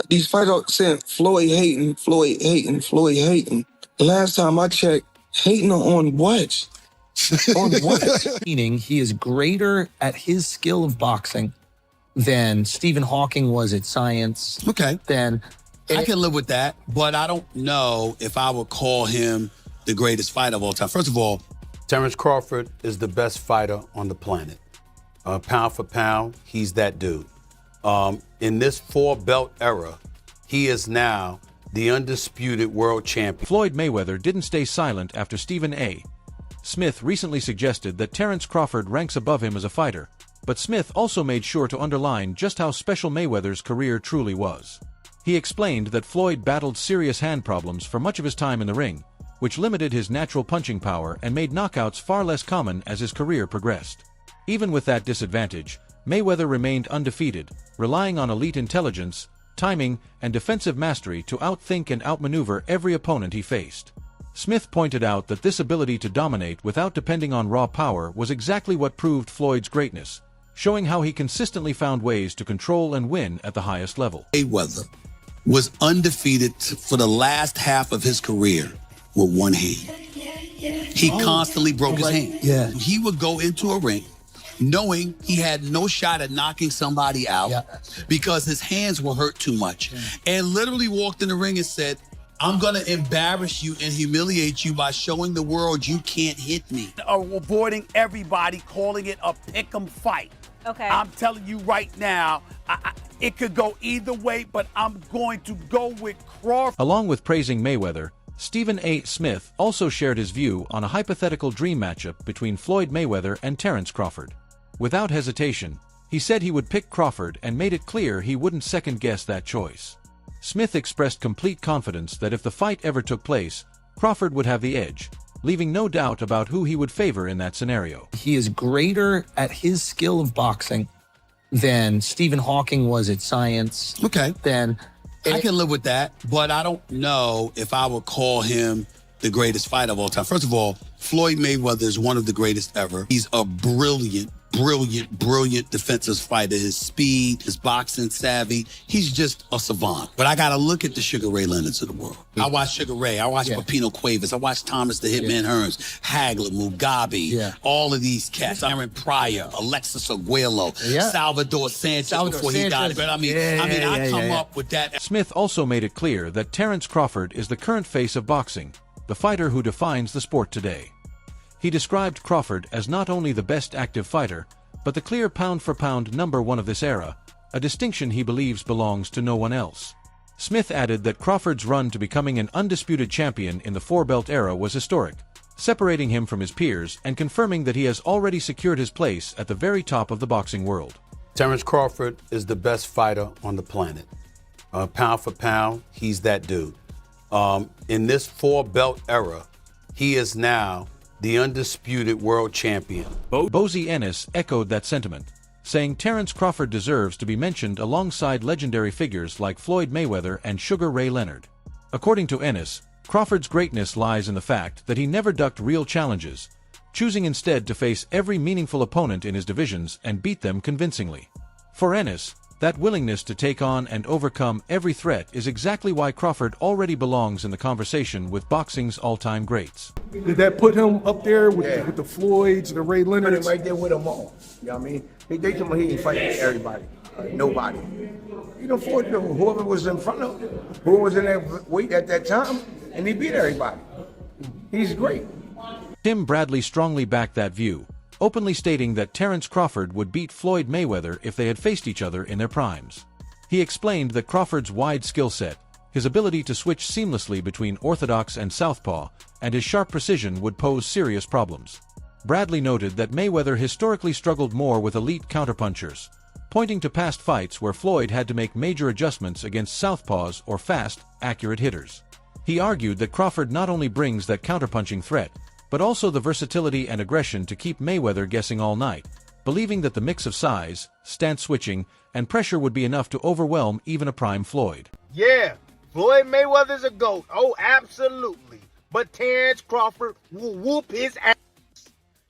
These fighters are saying Floyd hating, Floyd hating, Floyd hating. Last time I checked, hating on what? On what? Meaning he is greater at his skill of boxing than Stephen Hawking was at science. Okay. Then I can live with that, but I don't know if I would call him the greatest fighter of all time. First of all, Terence Crawford is the best fighter on the planet. Pound for pound, he's that dude. In this four-belt era, he is now the undisputed world champion. Floyd Mayweather didn't stay silent after Stephen A. Smith recently suggested that Terence Crawford ranks above him as a fighter, but Smith also made sure to underline just how special Mayweather's career truly was. He explained that Floyd battled serious hand problems for much of his time in the ring, which limited his natural punching power and made knockouts far less common as his career progressed. Even with that disadvantage, Mayweather remained undefeated, relying on elite intelligence, timing, and defensive mastery to outthink and outmaneuver every opponent he faced. Smith pointed out that this ability to dominate without depending on raw power was exactly what proved Floyd's greatness, showing how he consistently found ways to control and win at the highest level. Mayweather was undefeated for the last half of his career with one hand. He constantly broke his hand. Yeah. He would go into a ring knowing he had no shot at knocking somebody out because his hands were hurt too much, and literally walked in the ring and said, I'm going to embarrass you and humiliate you by showing the world you can't hit me. Avoiding everybody calling it a pick'em fight. Okay. I'm telling you right now, it could go either way, but I'm going to go with Crawford. Along with praising Mayweather, Stephen A. Smith also shared his view on a hypothetical dream matchup between Floyd Mayweather and Terence Crawford. Without hesitation, he said he would pick Crawford and made it clear he wouldn't second-guess that choice. Smith expressed complete confidence that if the fight ever took place, Crawford would have the edge, leaving no doubt about who he would favor in that scenario. he is greater at his skill of boxing than Stephen Hawking was at science. Okay. Then I can live with that, but I don't know if I would call him the greatest fighter of all time. First of all, Floyd Mayweather is one of the greatest ever. He's a brilliant defensive fighter. His speed, his boxing savvy, he's just a savant. But I got to look at the Sugar Ray Leonards of the world. I watch Sugar Ray, I watch Pepino Cuevas, I watch Thomas the Hitman Hearns, Hagler, Mugabe, all of these cats, Aaron Pryor, Alexis Aguero, Salvador Sanchez before he died. But I come up with that. Smith also made it clear that Terence Crawford is the current face of boxing, the fighter who defines the sport today. He described Crawford as not only the best active fighter, but the clear pound-for-pound number one of this era, a distinction he believes belongs to no one else. Smith added that Crawford's run to becoming an undisputed champion in the four-belt era was historic, separating him from his peers and confirming that he has already secured his place at the very top of the boxing world. Terence Crawford is the best fighter on the planet. Pound for pound, he's that dude. In this four-belt era, he is now the undisputed world champion. Bozy Ennis echoed that sentiment, saying Terence Crawford deserves to be mentioned alongside legendary figures like Floyd Mayweather and Sugar Ray Leonard. According to Ennis, Crawford's greatness lies in the fact that he never ducked real challenges, choosing instead to face every meaningful opponent in his divisions and beat them convincingly. For Ennis, that willingness to take on and overcome every threat is exactly why Crawford already belongs in the conversation with boxing's all-time greats. Did that put him up there with the Floyds, the Ray Put him Leonards? right there with them all. You know what I mean? They told me he ain't fighting everybody. Nobody. You know, for whoever was in front of him, who was in that weight at that time, and he beat everybody. He's great. Tim Bradley strongly backed that view, openly stating that Terence Crawford would beat Floyd Mayweather if they had faced each other in their primes. He explained that Crawford's wide skill set, his ability to switch seamlessly between orthodox and southpaw, and his sharp precision would pose serious problems. Bradley noted that Mayweather historically struggled more with elite counterpunchers, pointing to past fights where Floyd had to make major adjustments against southpaws or fast, accurate hitters. He argued that Crawford not only brings that counterpunching threat, but also the versatility and aggression to keep Mayweather guessing all night, believing that the mix of size, stance switching, and pressure would be enough to overwhelm even a prime Floyd. Yeah, Floyd Mayweather's a GOAT. Oh, absolutely. But Terence Crawford will whoop his ass.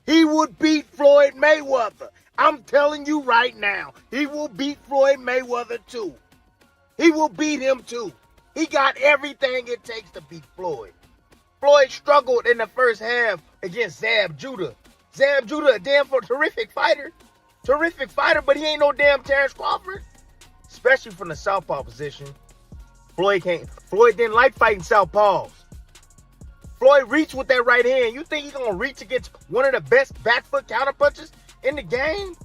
He would beat Floyd Mayweather. I'm telling you right now, he will beat Floyd Mayweather too. He will beat him too. He got everything it takes to beat Floyd. Floyd struggled in the first half against Zab Judah. Zab Judah, a damn terrific fighter. Terrific fighter, but he ain't no damn Terence Crawford. Especially from the southpaw position. Floyd didn't like fighting southpaws. Floyd reached with that right hand. You think he's gonna reach against one of the best back foot counterpunchers in the game?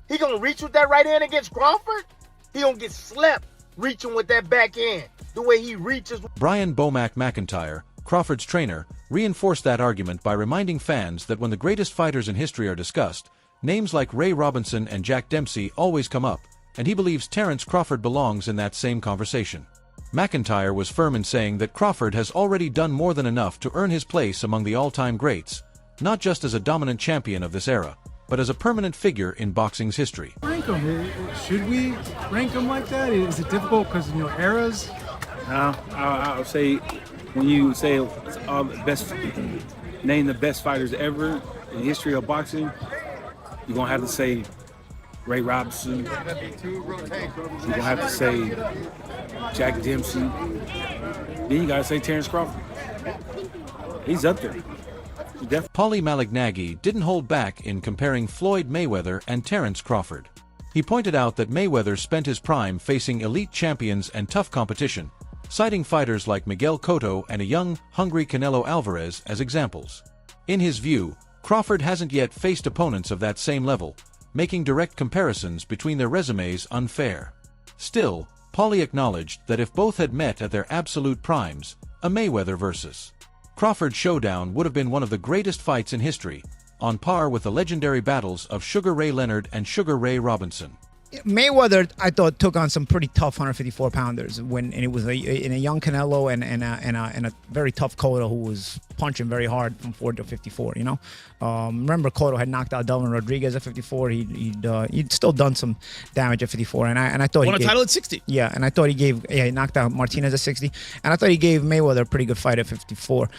He gonna reach with that right hand against Crawford? He gonna get slept reaching with that backhand the way he reaches. Brian Bomac McIntyre, Crawford's trainer, reinforced that argument by reminding fans that when the greatest fighters in history are discussed, names like Ray Robinson and Jack Dempsey always come up, and he believes Terence Crawford belongs in that same conversation. McIntyre was firm in saying that Crawford has already done more than enough to earn his place among the all-time greats, not just as a dominant champion of this era, but as a permanent figure in boxing's history. Rank him. Should we rank him like that? Is it difficult because, eras? No, I'll say when you say all the best, name the best fighters ever in the history of boxing, you're going to have to say Ray Robinson. You're going to have to say Jack Dempsey. Then you got to say Terence Crawford. He's up there. Paulie Malignaggi didn't hold back in comparing Floyd Mayweather and Terence Crawford. He pointed out that Mayweather spent his prime facing elite champions and tough competition, citing fighters like Miguel Cotto and a young, hungry Canelo Alvarez as examples. In his view, Crawford hasn't yet faced opponents of that same level, making direct comparisons between their resumes unfair. Still, Paulie acknowledged that if both had met at their absolute primes, a Mayweather versus Crawford showdown would have been one of the greatest fights in history, on par with the legendary battles of Sugar Ray Leonard and Sugar Ray Robinson. Mayweather, I thought, took on some pretty tough 154-pounders and it was in a young Canelo and a very tough Cotto who was punching very hard from 40 to 54. Remember Cotto had knocked out Delvin Rodriguez at 54. He'd still done some damage at 54, and I thought won a title at 60. Yeah, and I thought he knocked out Martinez at 60, and I thought he gave Mayweather a pretty good fight at 54.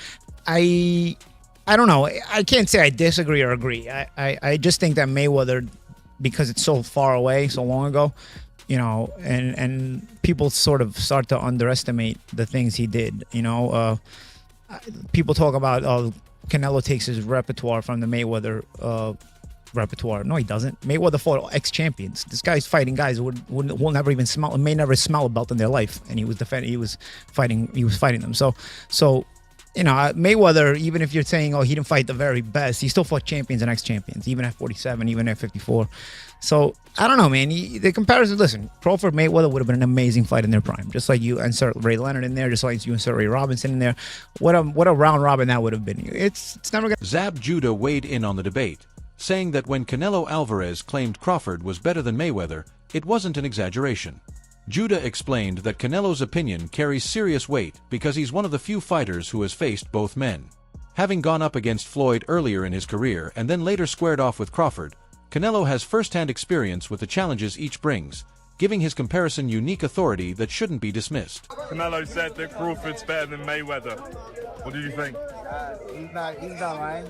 I don't know. I can't say I disagree or agree. I just think that Mayweather, because it's so far away, so long ago, and people sort of start to underestimate the things he did. People talk about Canelo takes his repertoire from the Mayweather repertoire. No, he doesn't. Mayweather fought ex-champions. This guy's fighting guys who will never even smell, may never smell a belt in their life, and he was fighting them. So. Mayweather, even if you're saying, he didn't fight the very best, he still fought champions and ex-champions, even at 47, even at 54. So, I don't know, man. The comparison, listen, Crawford Mayweather would have been an amazing fight in their prime. Just like you insert Ray Leonard in there, just like you insert Ray Robinson in there. What a round robin that would have been. It's never going to... Zab Judah weighed in on the debate, saying that when Canelo Alvarez claimed Crawford was better than Mayweather, it wasn't an exaggeration. Judah explained that Canelo's opinion carries serious weight because he's one of the few fighters who has faced both men. Having gone up against Floyd earlier in his career and then later squared off with Crawford, Canelo has first-hand experience with the challenges each brings, giving his comparison unique authority that shouldn't be dismissed. Canelo said that Crawford's better than Mayweather. What do you think? He's not lying.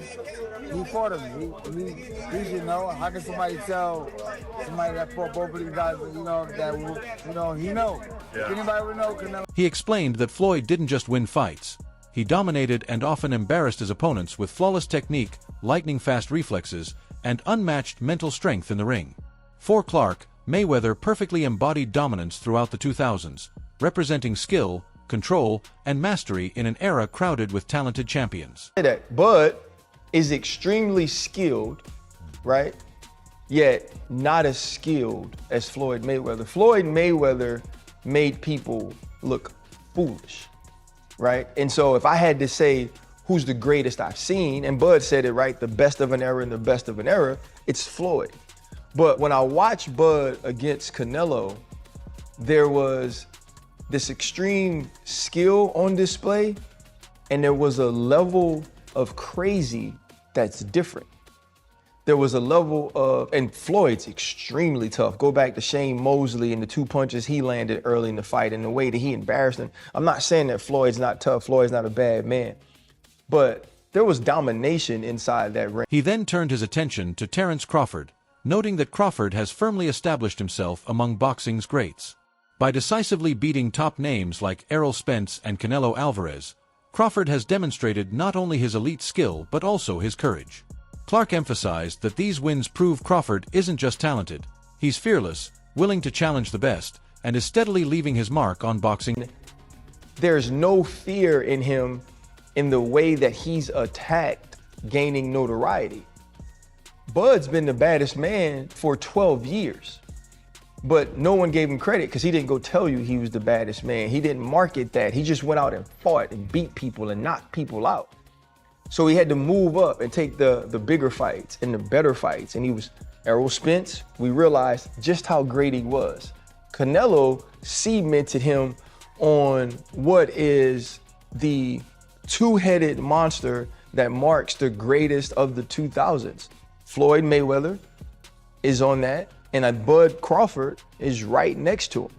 He fought him. He should know. How can somebody tell somebody that fought both of these guys, he know? Yeah. If anybody would know, Canelo. He explained that Floyd didn't just win fights. He dominated and often embarrassed his opponents with flawless technique, lightning-fast reflexes, and unmatched mental strength in the ring. For Clark, Mayweather perfectly embodied dominance throughout the 2000s, representing skill, control, and mastery in an era crowded with talented champions. Bud is extremely skilled, right? Yet not as skilled as Floyd Mayweather. Floyd Mayweather made people look foolish, right? And so if I had to say who's the greatest I've seen, and Bud said it right, the best of an era and the best of an era, it's Floyd. But when I watched Bud against Canelo, there was this extreme skill on display, and there was a level of crazy that's different. There was a level of, and Floyd's extremely tough. Go back to Shane Mosley and the 2 punches he landed early in the fight and the way that he embarrassed him. I'm not saying that Floyd's not tough, Floyd's not a bad man, but there was domination inside that ring. He then turned his attention to Terence Crawford, noting that Crawford has firmly established himself among boxing's greats. By decisively beating top names like Errol Spence and Canelo Alvarez, Crawford has demonstrated not only his elite skill but also his courage. Clark emphasized that these wins prove Crawford isn't just talented, he's fearless, willing to challenge the best, and is steadily leaving his mark on boxing. There's no fear in him in the way that he's attacked gaining notoriety. Bud's been the baddest man for 12 years, but no one gave him credit because he didn't go tell you he was the baddest man. He didn't market that. He just went out and fought and beat people and knocked people out. So he had to move up and take the bigger fights and the better fights. And he was Errol Spence. We realized just how great he was. Canelo cemented him on what is the two-headed monster that marks the greatest of the 2000s. Floyd Mayweather is on that, and Bud Crawford is right next to him.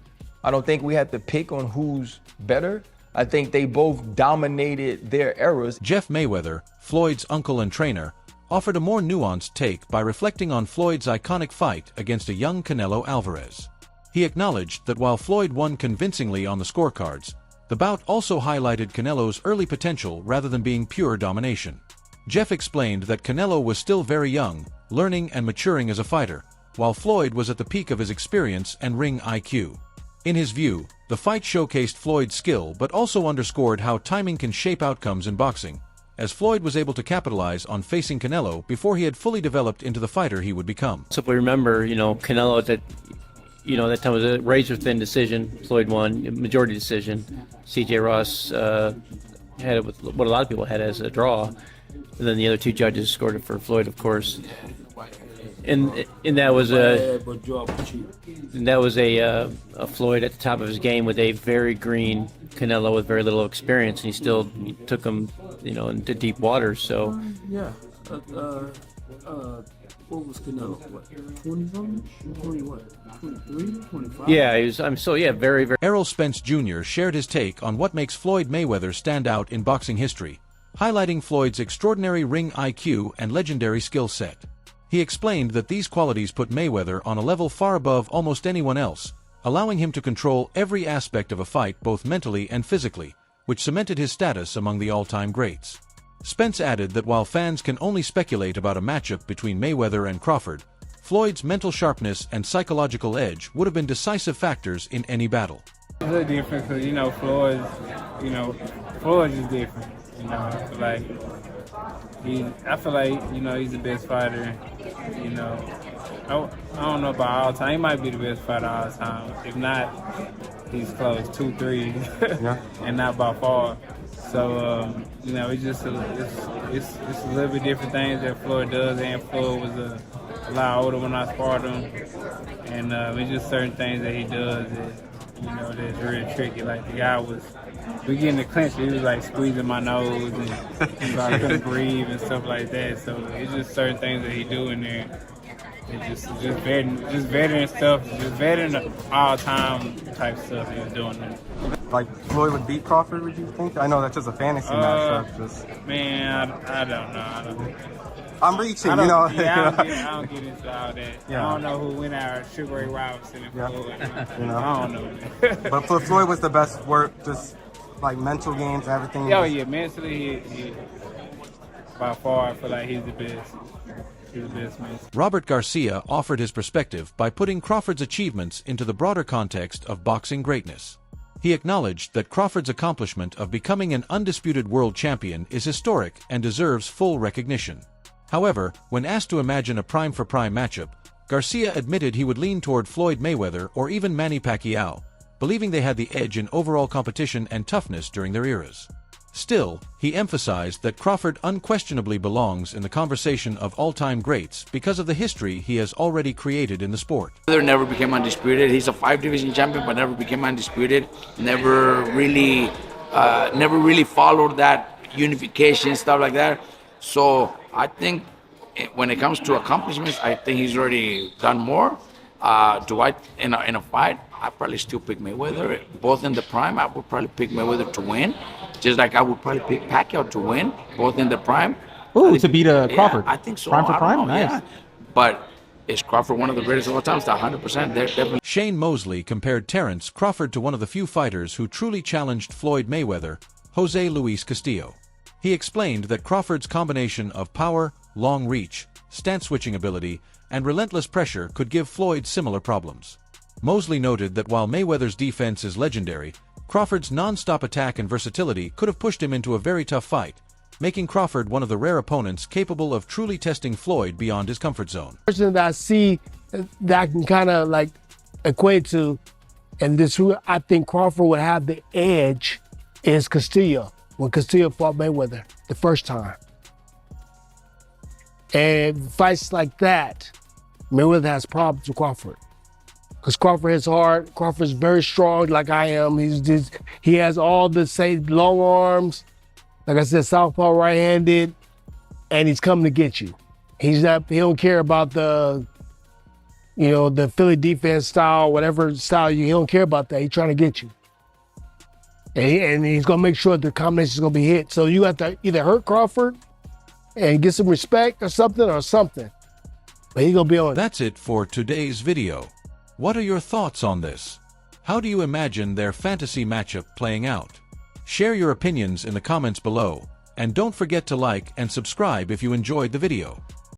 I don't think we have to pick on who's better. I think they both dominated their eras. Jeff Mayweather, Floyd's uncle and trainer, offered a more nuanced take by reflecting on Floyd's iconic fight against a young Canelo Alvarez. He acknowledged that while Floyd won convincingly on the scorecards, the bout also highlighted Canelo's early potential rather than being pure domination. Jeff explained that Canelo was still very young, learning and maturing as a fighter, while Floyd was at the peak of his experience and ring IQ. In his view, the fight showcased Floyd's skill but also underscored how timing can shape outcomes in boxing, as Floyd was able to capitalize on facing Canelo before he had fully developed into the fighter he would become. So if we remember, Canelo that time was a razor-thin decision. Floyd won, majority decision. C.J. Ross had it with what a lot of people had as a draw. And then the other two judges scored it for Floyd, of course. And that was a Floyd at the top of his game with a very green Canelo with very little experience, and he still took him, into deep waters. So what was Canelo? What, 20-something? 20 what? 23? 25? Yeah, very, very. Errol Spence Jr. shared his take on what makes Floyd Mayweather stand out in boxing history, highlighting Floyd's extraordinary ring IQ and legendary skill set. He explained that these qualities put Mayweather on a level far above almost anyone else, allowing him to control every aspect of a fight both mentally and physically, which cemented his status among the all-time greats. Spence added that while fans can only speculate about a matchup between Mayweather and Crawford, Floyd's mental sharpness and psychological edge would have been decisive factors in any battle. It's a little different because, Floyd's just different. I feel like, he's the best fighter. I don't know about all time. He might be the best fighter all time. If not, he's close, 2-3, yeah. And not by far. So, it's just it's a little bit different things that Floyd does, and Floyd was a lot older when I sparred him, and it's just certain things that he does that, that's really tricky. Like the guy we get in the clinch, he was like squeezing my nose, and I couldn't breathe and stuff like that. So it's just certain things that he do in there. It's just veteran stuff, just veteran all-time type stuff he was doing there. Like Floyd would beat Crawford, would you think? I know that's just a fantasy matchup. Man, I don't know. I'm reaching, Yeah, I don't get into all that. Yeah. I don't know who went out, Sugar Ray Robinson and Floyd. I don't know. But for Floyd was the best work, just like mental games, everything. Oh yeah, mentally, he by far, I feel like he's the best. Robert Garcia offered his perspective by putting Crawford's achievements into the broader context of boxing greatness. He acknowledged that Crawford's accomplishment of becoming an undisputed world champion is historic and deserves full recognition. However, when asked to imagine a prime-for-prime matchup, Garcia admitted he would lean toward Floyd Mayweather or even Manny Pacquiao, believing they had the edge in overall competition and toughness during their eras. Still, he emphasized that Crawford unquestionably belongs in the conversation of all-time greats because of the history he has already created in the sport. Mayweather never became undisputed. He's a 5-division champion, but never became undisputed. Never really followed that unification, stuff like that. So I think when it comes to accomplishments, I think he's already done more. In a fight, I probably still pick Mayweather. Both in the prime, I would probably pick Mayweather to win. Just like I would probably pick Pacquiao to win, both in the prime. Ooh, to beat Crawford. Yeah, I think so. Prime for prime? Nice. Yeah. But is Crawford one of the greatest of all time? 100%. They're definitely. Shane Mosley compared Terence Crawford to one of the few fighters who truly challenged Floyd Mayweather, Jose Luis Castillo. He explained that Crawford's combination of power, long reach, stance-switching ability, and relentless pressure could give Floyd similar problems. Mosley noted that while Mayweather's defense is legendary, Crawford's non-stop attack and versatility could have pushed him into a very tough fight, making Crawford one of the rare opponents capable of truly testing Floyd beyond his comfort zone. Person that I see that I can kind of like equate to, and this who I think Crawford would have the edge is Castillo, when Castillo fought Mayweather the first time. And fights like that, Mayweather has problems with Crawford. Because Crawford hits hard, Crawford's very strong like I am. He has all the same long arms, like I said, southpaw right-handed, and he's coming to get you. He don't care about the Philly defense style, whatever style he don't care about that. He's trying to get you. And he's gonna make sure the combination is gonna be hit. So you have to either hurt Crawford and get some respect or something. But he's gonna be on. That's it for today's video. What are your thoughts on this? How do you imagine their fantasy matchup playing out? Share your opinions in the comments below, and don't forget to like and subscribe if you enjoyed the video.